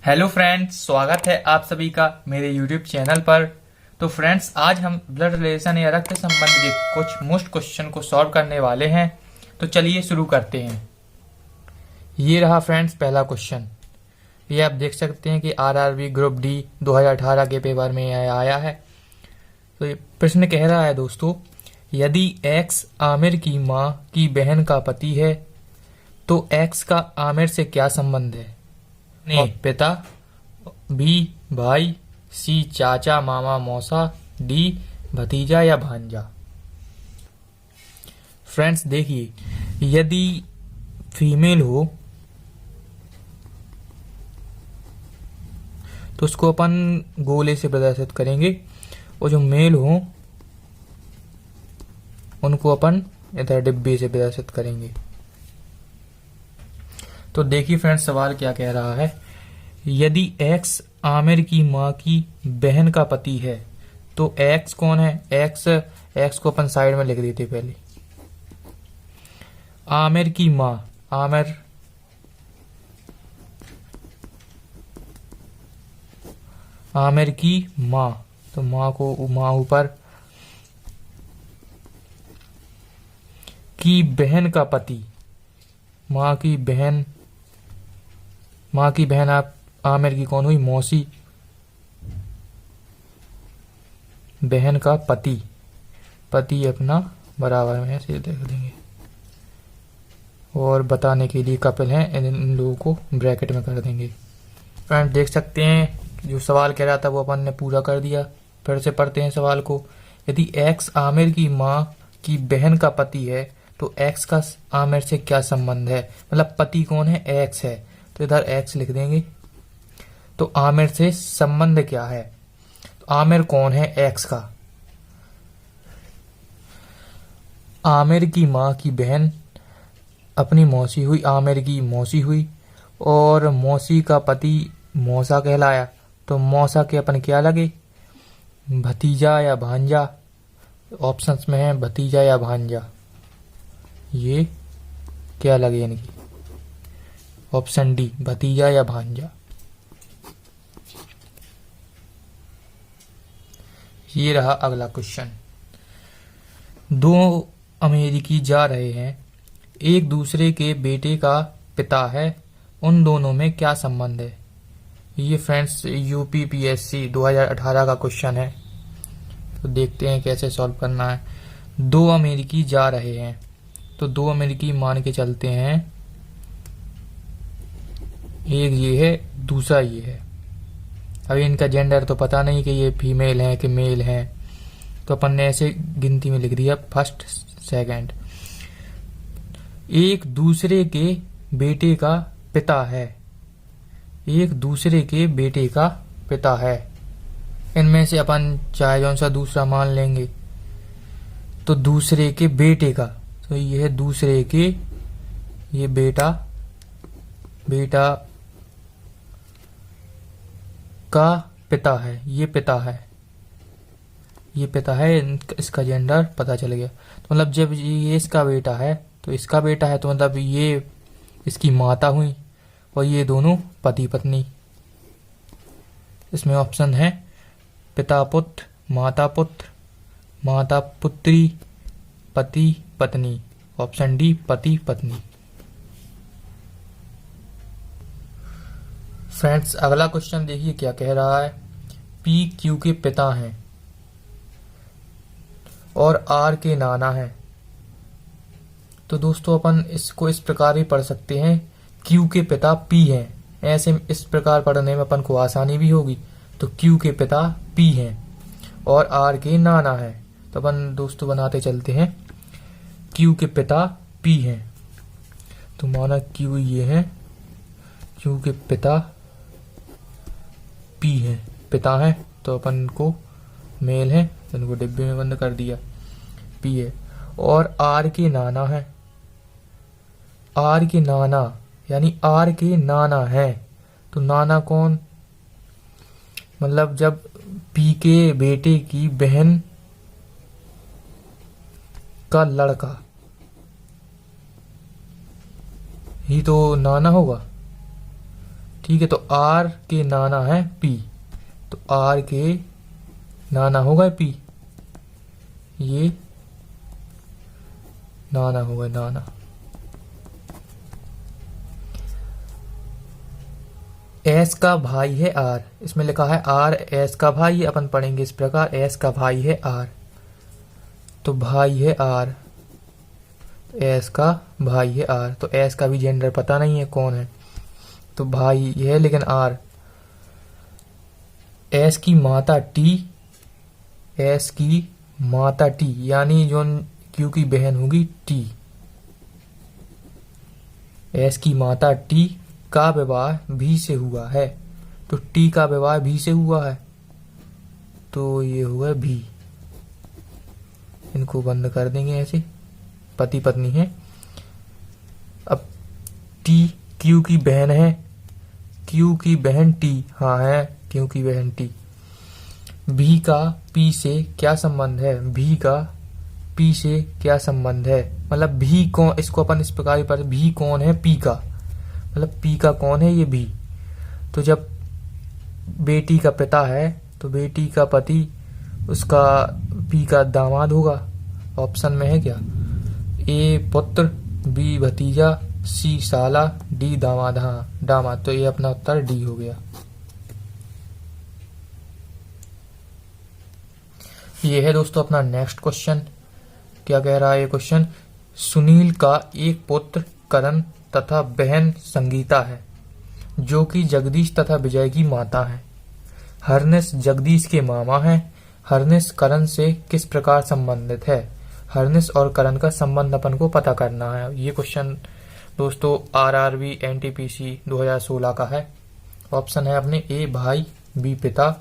Hello friends, स्वागत है आप सभी का मेरे यूट्यूब चैनल पर। तो फ्रेंड्स, आज हम ब्लड रिलेशन या रक्त संबंध के कुछ मोस्ट क्वेश्चन को सॉल्व करने वाले हैं। तो चलिए शुरू करते हैं। ये रहा फ्रेंड्स पहला क्वेश्चन। ये आप देख सकते हैं कि आरआरबी ग्रुप डी 2018 के पेपर में आया है। तो ये प्रश्न कह रहा है दोस्तों, यदि एक्स आमिर की माँ की बहन का पति है तो एक्स का आमिर से क्या संबंध है? ए पिता, बी भाई, सी चाचा मामा मौसा, डी भतीजा या भांजा। फ्रेंड्स देखिए, यदि फीमेल हो तो उसको अपन गोले से प्रदर्शित करेंगे और जो मेल हो उनको अपन इधर डिब्बे से प्रदर्शित करेंगे। तो देखिए फ्रेंड्स, सवाल क्या कह रहा है। यदि एक्स आमिर की माँ की बहन का पति है तो एक्स कौन है? एक्स को अपन साइड में लिख देते पहले। आमिर की माँ, आमिर की माँ, तो माँ को माँ ऊपर, की बहन का पति, माँ की बहन आप आमिर की कौन हुई? मौसी। बहन का पति अपना बराबर में ऐसे देख देंगे और बताने के लिए कपिल हैं, इन लोगों को ब्रैकेट में कर देंगे। फ्रेंड देख सकते हैं जो सवाल कह रहा था वो अपन ने पूरा कर दिया। फिर से पढ़ते हैं सवाल को। यदि एक्स आमिर की माँ की बहन का पति है तो एक्स का आमिर से क्या संबंध है? मतलब पति कौन है? एक्स है, तो इधर एक्स लिख देंगे। तो आमिर से संबंध क्या है? तो आमिर कौन है? एक्स का। आमिर की माँ की बहन अपनी मौसी हुई, आमिर की मौसी हुई, और मौसी का पति मौसा कहलाया। तो मौसा के अपन क्या लगे? भतीजा या भांजा। ऑप्शंस में है भतीजा या भांजा। ये क्या लगे इनकी? ऑप्शन डी, भतीजा या भांजा। ये रहा अगला क्वेश्चन। दो अमेरिकी जा रहे हैं, एक दूसरे के बेटे का पिता है, उन दोनों में क्या संबंध है? ये फ्रेंड्स यूपीपीएससी 2018 का क्वेश्चन है। तो देखते हैं कैसे सॉल्व करना है। दो अमेरिकी जा रहे हैं, तो दो अमेरिकी मान के चलते हैं, एक ये है दूसरा ये है। अभी इनका जेंडर तो पता नहीं कि ये फीमेल है कि मेल है, तो अपन ने ऐसे गिनती में लिख दिया फर्स्ट सेकंड। एक दूसरे के बेटे का पिता है, एक दूसरे के बेटे का पिता है। इनमें से अपन चाहे जौन सा दूसरा मान लेंगे। तो दूसरे के बेटे का, तो ये है दूसरे के, ये बेटा का पिता है, ये पिता है, इसका जेंडर पता चल गया। तो मतलब जब ये इसका बेटा है तो इसका बेटा है, तो मतलब ये इसकी माता हुई और ये दोनों पति पत्नी। इसमें ऑप्शन है पिता पुत्र, माता पुत्र, माता पुत्री, पति पत्नी। ऑप्शन डी, पति पत्नी। फ्रेंड्स अगला क्वेश्चन देखिए क्या कह रहा है। पी क्यू के पिता हैं और आर के नाना हैं। तो दोस्तों अपन इसको इस प्रकार भी पढ़ सकते हैं, क्यू के पिता पी हैं। ऐसे इस प्रकार पढ़ने में अपन को आसानी भी होगी। तो क्यू के पिता पी हैं और आर के नाना हैं। तो अपन दोस्तों बनाते चलते हैं। क्यू के पिता पी हैं, तो माना क्यू ये है, क्यू के पिता पी है, पिता है, तो अपन को मेल है, तो इनको डिब्बे में बंद कर दिया। पी है और आर के नाना है, आर के नाना यानी आर के नाना है। तो नाना कौन? मतलब जब पी के बेटे की बहन का लड़का ही तो नाना होगा। ठीक है, तो आर के नाना है पी, तो आर के नाना होगा पी, ये नाना होगा नाना। एस का भाई है आर, इसमें लिखा है आर एस का भाई है, अपन पढ़ेंगे इस प्रकार, एस का भाई है आर, तो भाई है आर, एस का भाई है आर, तो एस का भी जेंडर पता नहीं है कौन है, तो भाई है लेकिन आर। एस की माता टी, एस की माता टी यानी जो क्यू की बहन होगी टी, एस की माता टी का विवाह भी से हुआ है, तो टी का विवाह भी से हुआ है, तो ये हुआ भी। इनको बंद कर देंगे ऐसे, पति पत्नी है। अब टी क्यू की बहन है, क्यू की बहन टी, हाँ है क्यू की बहन टी। भी का पी से क्या संबंध है, भी का पी से क्या संबंध है, मतलब भी कौन, इसको अपन इस प्रकार पर भी कौन है पी का, मतलब पी का कौन है ये भी। तो जब बेटी का पिता है तो बेटी का पति उसका पी का दामाद होगा। ऑप्शन में है क्या, ए पुत्र, बी भतीजा, सी साला, डी दामाद, हाँ दामाद, तो ये अपना उत्तर डी हो गया। ये है दोस्तों अपना नेक्स्ट क्वेश्चन। क्या कह रहा है ये क्वेश्चन, सुनील का एक पुत्र करण तथा बहन संगीता है जो कि जगदीश तथा विजय की माता है। हरनेस जगदीश के मामा हैं। हरनेस करण से किस प्रकार संबंधित है। हरनेस और करण का संबंध अपन को पता करना है। ये क्वेश्चन दोस्तों आरआरबी एनटीपीसी 2016 का है। ऑप्शन है अपने ए भाई, बी पिता,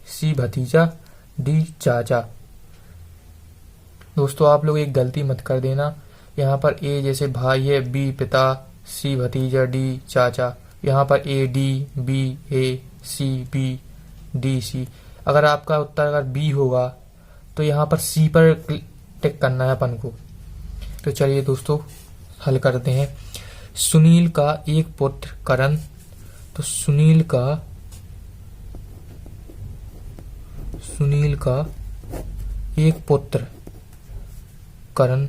सी भतीजा, डी चाचा। दोस्तों आप लोग एक गलती मत कर देना, यहाँ पर ए जैसे भाई है, बी पिता, सी भतीजा, डी चाचा, यहाँ पर A D, B A, C B, D C. अगर आपका उत्तर अगर बी होगा तो यहाँ पर सी पर टिक करना है अपन को। तो चलिए दोस्तों हल करते हैं। सुनील का एक पुत्र करण, तो सुनील का एक पुत्र करण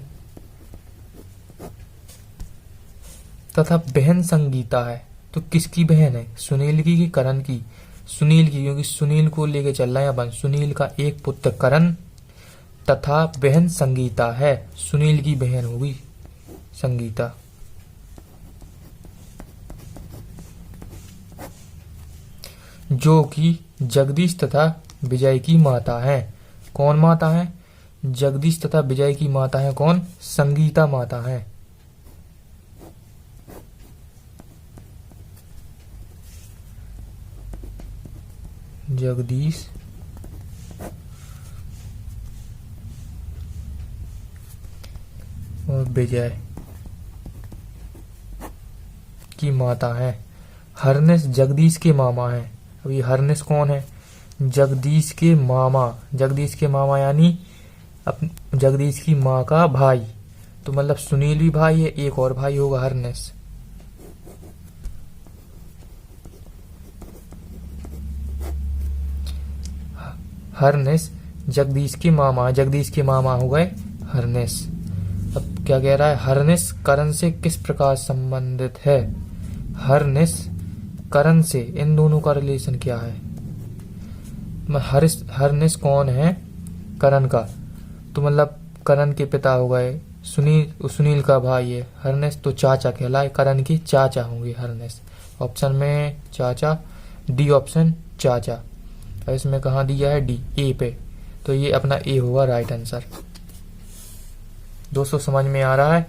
तथा बहन संगीता है, तो किसकी बहन है, सुनील की कि करण की। सुनील की, क्योंकि सुनील को लेके चल रहे हैं अपन। सुनील का एक पुत्र करण तथा बहन संगीता है, सुनील की बहन होगी संगीता। जो कि जगदीश तथा विजय की माता है। कौन माता है, जगदीश तथा विजय की माता है कौन, संगीता माता है। जगदीश और विजय की माता है। हरनेस जगदीश के मामा है। अभी हरनेस कौन है, जगदीश के मामा। जगदीश के मामा यानी जगदीश की माँ का भाई, तो मतलब सुनील भी भाई है, एक और भाई होगा हरनेस। हरनेस जगदीश के मामा, जगदीश के मामा हो गए हरनेस। अब क्या कह रहा है, हरनेस करण से किस प्रकार संबंधित है। हरनेस करण से इन दोनों का रिलेशन क्या है। हरनेस कौन है, करण का, तो मतलब करण के पिता हो गए, सुनील का भाई है हरनेस, तो चाचा कहलाए, करण के चाचा होंगे हरनेस। ऑप्शन में चाचा, डी ऑप्शन चाचा। और इसमें कहाँ दिया है, डी, ए पे, तो ये अपना ए होगा राइट आंसर। दोस्तों समझ में आ रहा है।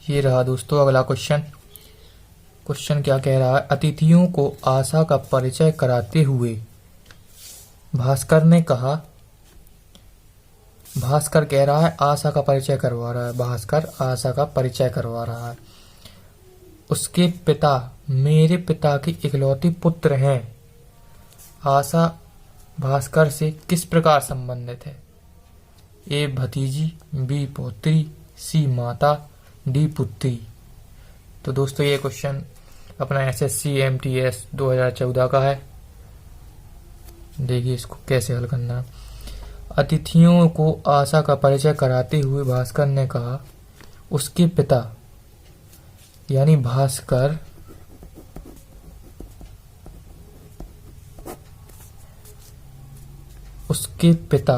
ये रहा दोस्तों अगला क्वेश्चन। क्वेश्चन क्या कह रहा है, अतिथियों को आशा का परिचय कराते हुए भास्कर ने कहा। भास्कर कह रहा है आशा का परिचय करवा रहा है, भास्कर आशा का परिचय करवा रहा है। उसके पिता मेरे पिता के इकलौते पुत्र हैं। आशा भास्कर से किस प्रकार संबंधित है। ए भतीजी, बी पौत्री, सी माता, डी पुत्री। तो दोस्तों ये क्वेश्चन अपना एसएससी एमटीएस 2014 का है। देखिए इसको कैसे हल करना। अतिथियों को आशा का परिचय कराते हुए भास्कर ने कहा, उसके पिता यानी भास्कर उसके पिता,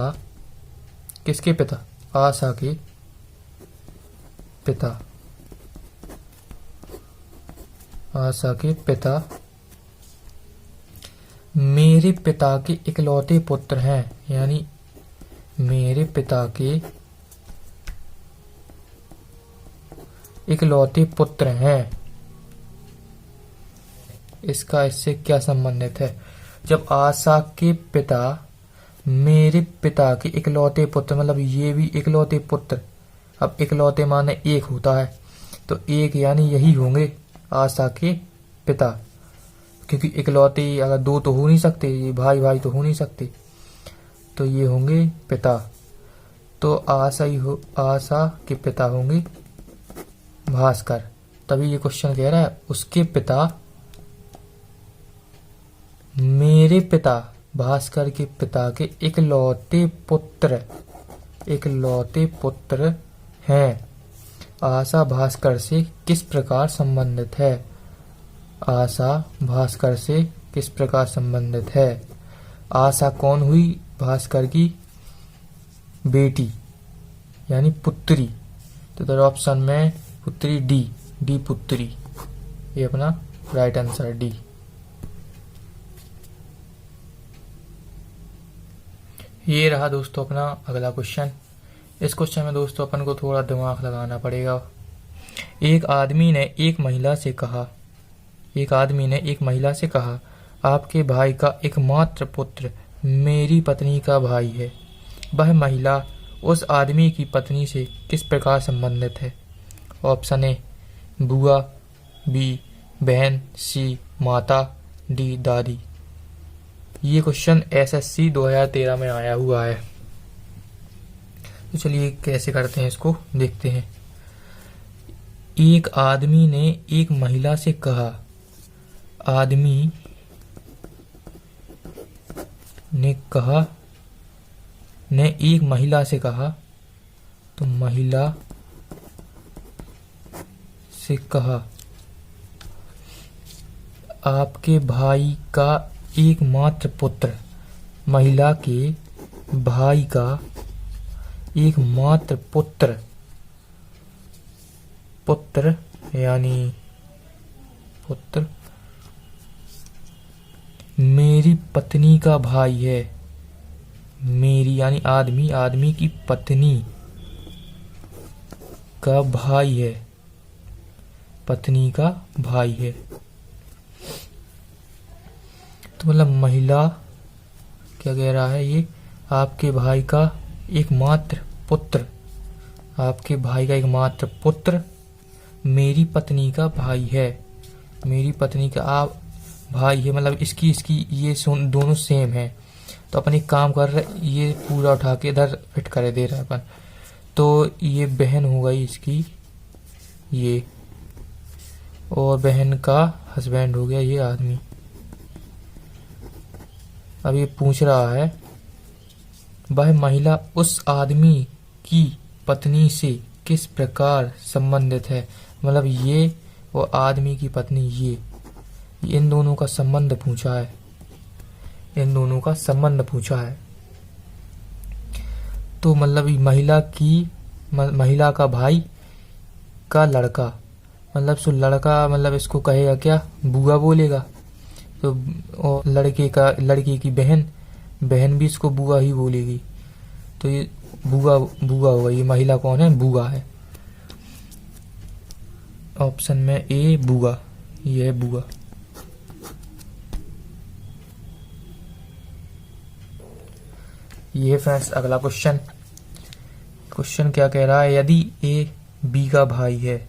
किसके पिता? आशा के पिता, आशा के पिता मेरे पिता के इकलौते पुत्र हैं, यानी मेरे पिता के इकलौते पुत्र हैं। इसका इससे क्या संबंधित है? जब आशा के पिता मेरे पिता के इकलौते पुत्र, मतलब ये भी इकलौते पुत्र, अब इकलौते माने एक होता है, तो एक यानी यही होंगे आशा के पिता, क्योंकि इकलौते अगर दो तो हो नहीं सकते, ये भाई भाई तो हो नहीं सकते, तो ये होंगे पिता। तो आशा के पिता होंगे भास्कर। तभी ये क्वेश्चन कह रहा है उसके पिता मेरे पिता भास्कर के पिता के इकलौते पुत्र हैं। आशा भास्कर से किस प्रकार संबंधित है? आशा भास्कर से किस प्रकार संबंधित है? आशा कौन हुई? भास्कर की बेटी यानी पुत्री। तो इधर ऑप्शन में पुत्री डी पुत्री, ये अपना राइट आंसर डी। ये रहा दोस्तों अपना अगला क्वेश्चन। इस क्वेश्चन में दोस्तों अपन को थोड़ा दिमाग लगाना पड़ेगा। एक आदमी ने एक महिला से कहा, आपके भाई का एकमात्र पुत्र मेरी पत्नी का भाई है। वह महिला उस आदमी की पत्नी से किस प्रकार संबंधित है? ऑप्शन ए बुआ, बी बहन, सी माता, डी दादी। ये क्वेश्चन एसएससी 2013 में आया हुआ है। तो चलिए कैसे करते हैं इसको देखते हैं। एक आदमी ने एक महिला से कहा, आदमी ने एक महिला से कहा, तो महिला से कहा, आपके भाई का एकमात्र पुत्र, महिला के भाई का एकमात्र पुत्र यानी पुत्र मेरी पत्नी का भाई है। मेरी यानी आदमी की पत्नी का भाई है, पत्नी का भाई है। तो मतलब महिला क्या कह रहा है, ये आपके भाई का एकमात्र पुत्र मेरी पत्नी का भाई है। मेरी पत्नी का आप भाई है, मतलब इसकी ये दोनों सेम है। तो अपन एक काम कर रहे, ये पूरा उठा के इधर फिट कर दे रहे हैं अपन। तो ये बहन हो गई इसकी, ये, और बहन का हस्बैंड हो गया ये आदमी। अब ये पूछ रहा है वह महिला उस आदमी की पत्नी से किस प्रकार संबंधित है। मतलब ये और आदमी की पत्नी, ये इन दोनों का संबंध पूछा है, इन दोनों का संबंध पूछा है। तो मतलब महिला का भाई का लड़का, मतलब सो लड़का, मतलब इसको कहेगा क्या, बुआ बोलेगा। तो और लड़के की बहन भी इसको बुआ ही बोलेगी। तो ये बुआ होगा। ये महिला कौन है? बुआ है। ऑप्शन में ए बुआ, ये है बुआ। ये फ्रेंड्स अगला क्वेश्चन क्या कह रहा है, यदि ए बी का भाई है,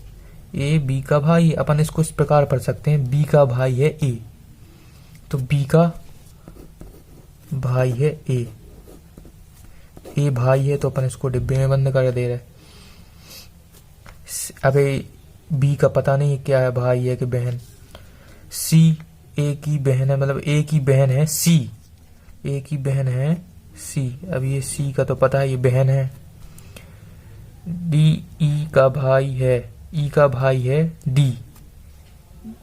ए बी का भाई है, अपन इसको इस प्रकार पढ़ सकते हैं, बी का भाई है ए, तो बी का भाई है ए भाई है, तो अपन इसको डिब्बे में बंद कर दे रहे। अबे बी का पता नहीं क्या है, भाई है कि बहन। सी ए की बहन है, मतलब ए की बहन है सी, ए की बहन है सी। अब ये सी का तो पता है, ये बहन है। डी ई का भाई है, ई का भाई है डी,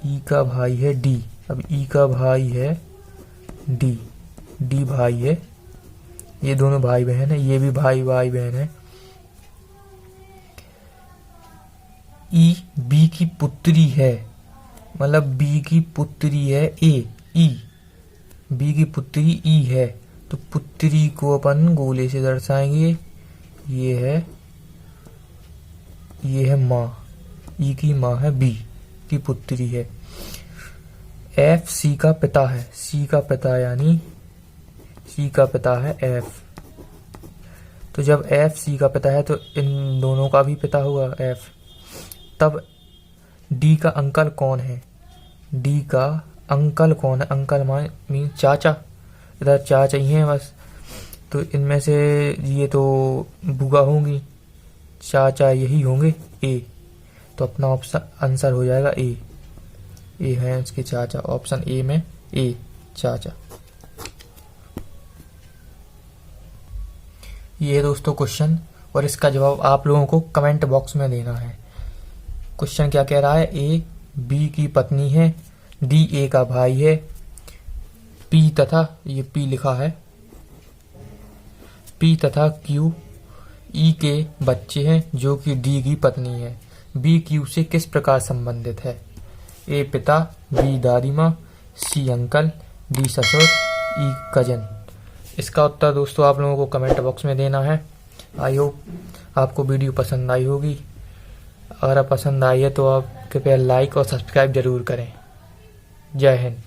ई का भाई है डी। अब ई का भाई है डी, डी भाई है, ये दोनों भाई बहन है, ये भी भाई बहन है। ई बी की पुत्री है, मतलब बी की पुत्री है ए, ई बी की पुत्री ई है, तो पुत्री को अपन गोले से दर्शाएंगे। ये है माँ, ई की माँ है, बी की पुत्री है। एफ सी का पिता है, सी का पिता यानी सी का पिता है एफ। तो जब एफ सी का पिता है तो इन दोनों का भी पिता होगा एफ। तब डी का अंकल कौन है, डी का अंकल कौन है, अंकल मीन चाचा, इधर चाचा ही हैं बस, तो इनमें से ये तो बुआ होंगी, चाचा यही होंगे ए, तो अपना ऑप्शन आंसर हो जाएगा ए, ए है उसके चाचा, ऑप्शन ए में ए चाचा। ये है दोस्तों क्वेश्चन, और इसका जवाब आप लोगों को कमेंट बॉक्स में देना है। क्वेश्चन क्या कह रहा है, ए बी की पत्नी है, डी ए का भाई है, पी तथा, ये पी लिखा है, पी तथा क्यू ई के बच्चे हैं जो कि डी की पत्नी है। बी क्यू से किस प्रकार संबंधित है, ए पिता, बी दादी माँ, सी अंकल, डी ससुर, ई कजन। इसका उत्तर दोस्तों आप लोगों को कमेंट बॉक्स में देना है। आई होप आपको वीडियो पसंद आई होगी। अगर पसंद आई है तो आप कृपया लाइक और सब्सक्राइब जरूर करें। जय हिंद।